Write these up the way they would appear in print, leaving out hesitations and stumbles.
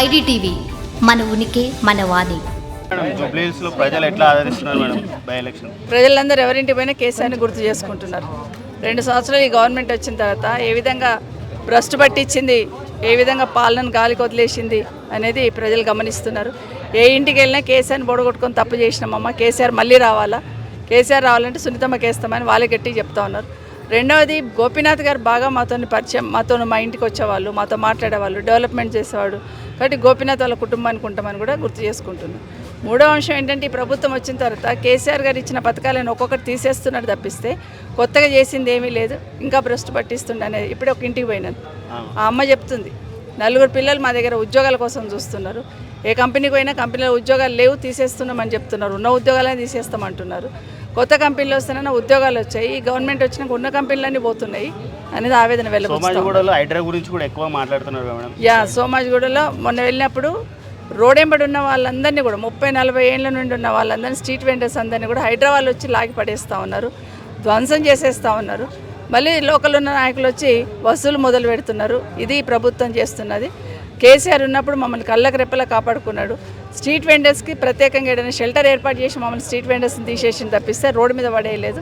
IDTV మన ఉనికి మన వాణి. జూబ్లీహిల్స్లో ప్రజలు ఎట్లా ఆదరిస్తున్నారు మేడం బై ఎలక్షన్? ప్రజలందరూ ఎవరింటి పైన కేసీఆర్ని గుర్తు చేసుకుంటున్నారు. 2 సంవత్సరాలు ఈ గవర్నమెంట్ వచ్చిన తర్వాత ఏ విధంగా భ్రష్టు పట్టించింది, ఏ విధంగా పాలనను గాలికి వదిలేసింది అనేది ప్రజలు గమనిస్తున్నారు. ఏ ఇంటికి వెళ్ళినా కేసీఆర్ని బొడగొట్టుకొని తప్పు చేసినామమ్మ, కేసీఆర్ మళ్ళీ రావాలా, కేసీఆర్ రావాలంటే సునీతమ్మకి వేస్తామని వాళ్ళే గట్టిగా చెప్తా ఉన్నారు. రెండవది, గోపీనాథ్ గారు బాగా మాతో పరిచయం, మా ఇంటికి వచ్చేవాళ్ళు, మాతో మాట్లాడేవాళ్ళు, డెవలప్మెంట్ చేసేవాడు. కాబట్టి గోపీనాథ్ వాళ్ళ కుటుంబానికి ఉంటామని కూడా గుర్తు చేసుకుంటున్నాం. మూడో అంశం ఏంటంటే, ఈ ప్రభుత్వం వచ్చిన తర్వాత కేసీఆర్ గారు ఇచ్చిన పథకాలను ఒక్కొక్కటి తీసేస్తున్నాడు తప్పిస్తే కొత్తగా చేసింది ఏమీ లేదు, ఇంకా భ్రష్టు పట్టిస్తుండే అనేది. ఇప్పుడే ఒక ఇంటికి పోయినాను, ఆ అమ్మ చెప్తుంది, 4 పిల్లలు మా దగ్గర ఉద్యోగాల కోసం చూస్తున్నారు. ఏ కంపెనీకి పోయినా కంపెనీలో ఉద్యోగాలు లేవు, తీసేస్తున్నామని చెప్తున్నారు. ఉన్న ఉద్యోగాలనే తీసేస్తామంటున్నారు. కొత్త కంపెనీలు వస్తేనే ఉద్యోగాలు వచ్చాయి, ఈ గవర్నమెంట్ వచ్చినాక ఉన్న కంపెనీలన్నీ పోతున్నాయి అనేది ఆవేదన వెళ్ళబోతుంది. హైడ్రా గురించి కూడా ఎక్కువ మాట్లాడుతున్నారు మేడం. సోమాజిగూడలో మొన్న వెళ్ళినప్పుడు రోడెంబడి ఉన్న వాళ్ళందరినీ కూడా 30-40 ఏళ్ళ నుండి ఉన్న వాళ్ళందరినీ, స్ట్రీట్ వెండర్స్ అందరినీ కూడా హైదరాబాద్ వచ్చి లాగి పడేస్తూ ఉన్నారు, ధ్వంసం చేసేస్తూ ఉన్నారు. మళ్ళీ లోకల్ ఉన్న నాయకులు వచ్చి వసూలు మొదలు పెడుతున్నారు. ఇది ప్రభుత్వం చేస్తున్నది. కేసీఆర్ ఉన్నప్పుడు మమ్మల్ని కళ్ళకు రెప్పలా కాపాడుకున్నాడు. స్ట్రీట్ వెండర్స్కి ప్రత్యేకంగా ఏదైనా షెల్టర్ ఏర్పాటు చేసి మమ్మల్ని స్ట్రీట్ వెండర్స్ని తీసేసి తప్పిస్తే రోడ్డు మీద పడేయలేదు.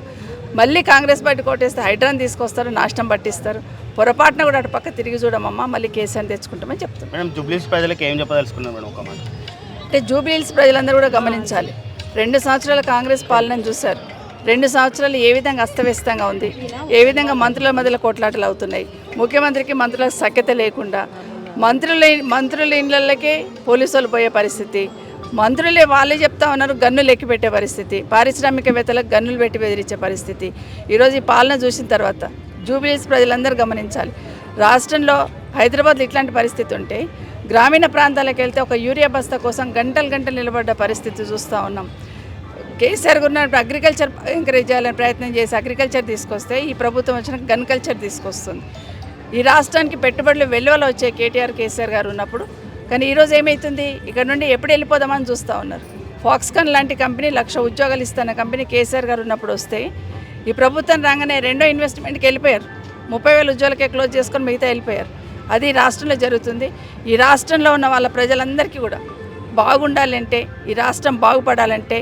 మళ్ళీ కాంగ్రెస్ పార్టీ కోటేస్తే హైడ్రాని తీసుకొస్తారు, నాశనం పట్టిస్తారు. పొరపాటున కూడా అటు పక్క తిరిగి చూడమమ్మా, మళ్ళీ కేసీఆర్ తెచ్చుకుంటామని చెప్తాం. మేడం, జూబ్లీహిల్స్ ప్రజలకు ఏం చెప్పదలుచుకున్నారు మేడం? ఒక మాట అంటే జూబ్లీహిల్స్ ప్రజలందరూ కూడా గమనించాలి. 2 సంవత్సరాల కాంగ్రెస్ పాలనను చూశారు. 2 సంవత్సరాలు ఏ విధంగా అస్తవ్యస్తంగా ఉంది, ఏ విధంగా మంత్రుల మధ్యలో కొట్లాటలు అవుతున్నాయి, ముఖ్యమంత్రికి మంత్రులకు సఖ్యత లేకుండా, మంత్రుల ఇళ్ళకే పోలీసు వాళ్ళు పోయే పరిస్థితి, మంత్రులే వాళ్ళే చెప్తా ఉన్నారు గన్నులు ఎక్కి పెట్టే పరిస్థితి, పారిశ్రామికవేత్తలకు గన్నులు పెట్టి బెదిరించే పరిస్థితి. ఈరోజు ఈ పాలన చూసిన తర్వాత జూబ్లీహిల్స్ ప్రజలందరూ గమనించాలి. రాష్ట్రంలో హైదరాబాద్లో ఇట్లాంటి పరిస్థితి ఉంటే గ్రామీణ ప్రాంతాలకు వెళ్తే ఒక యూరియా బస్తా కోసం గంటలు నిలబడ్డ పరిస్థితి చూస్తూ ఉన్నాం. కేసీఆర్ ఉన్నప్పుడు అగ్రికల్చర్ ఎంకరేజ్ చేయాలని ప్రయత్నం చేసి అగ్రికల్చర్ తీసుకొస్తే ఈ ప్రభుత్వం వచ్చిన గన్ కల్చర్ తీసుకొస్తుంది. ఈ రాష్ట్రానికి పెట్టుబడులు వెల్లువలో వచ్చే కేసీఆర్ గారు ఉన్నప్పుడు. కానీ ఈరోజు ఏమవుతుంది, ఇక్కడ నుండి ఎప్పుడు వెళ్ళిపోదామని చూస్తూ ఉన్నారు. ఫాక్స్కాన్ లాంటి కంపెనీ 1,00,000 ఉద్యోగాలు ఇస్తున్న కంపెనీ కేసీఆర్ గారు ఉన్నప్పుడు వస్తే ఈ ప్రభుత్వం రాగానే రెండో ఇన్వెస్ట్మెంట్కి వెళ్ళిపోయారు. 30,000 ఉద్యోగాలకే క్లోజ్ చేసుకొని మిగతా వెళ్ళిపోయారు. అది రాష్ట్రంలో జరుగుతుంది. ఈ రాష్ట్రంలో ఉన్న వాళ్ళ ప్రజలందరికీ కూడా బాగుండాలంటే, ఈ రాష్ట్రం బాగుపడాలంటే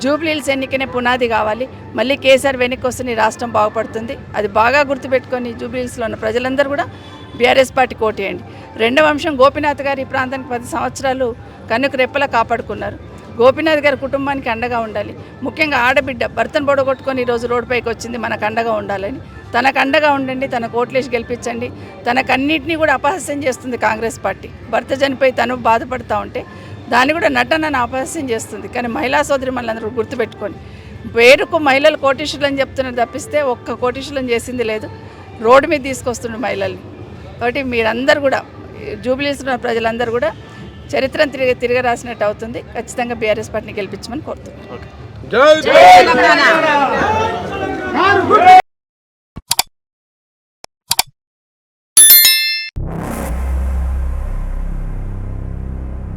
జూబ్లీహిల్స్ ఎన్నికనే పునాది కావాలి. మళ్ళీ కేసీఆర్ వెనక్కి వస్తే ఈ రాష్ట్రం బాగుపడుతుంది. అది బాగా గుర్తుపెట్టుకొని జూబ్లీహిల్స్లో ఉన్న ప్రజలందరూ కూడా బీఆర్ఎస్ పార్టీ కోటేయండి. రెండవ అంశం, గోపీనాథ్ గారు ఈ ప్రాంతానికి 10 సంవత్సరాలు కన్నుకు రెప్పలా కాపాడుకున్నారు. గోపీనాథ్ గారి కుటుంబానికి అండగా ఉండాలి. ముఖ్యంగా ఆడబిడ్డ భర్తను బొడగొట్టుకొని ఈరోజు రోడ్డుపైకి వచ్చింది, మనకు అండగా ఉండాలని. తనకు అండగా ఉండండి, తన ఓట్లేసి గెలిపించండి. తనకన్నింటినీ కూడా అపహాస్యం చేస్తుంది కాంగ్రెస్ పార్టీ. భర్త చనిపోయి తను బాధపడుతూ ఉంటే దాన్ని కూడా నటనను అపహాస్యం చేస్తుంది. కానీ మహిళా సోదరి మనందరూ గుర్తుపెట్టుకొని, పేరుకు మహిళలు కోటీశ్వరులని చెప్తున్నారు తప్పిస్తే ఒక్క కోటీశ్వరులను చేసింది లేదు. రోడ్డు మీద తీసుకొస్తున్నారు మహిళల్ని. కాబట్టి మీరందరూ కూడా జూబ్లీహిల్స్లో ప్రజలందరూ కూడా చరిత్రను తిరిగి రాసినట్టు అవుతుంది. ఖచ్చితంగా బీఆర్ఎస్ పార్టీని గెలిపించమని కోరుతున్నాను.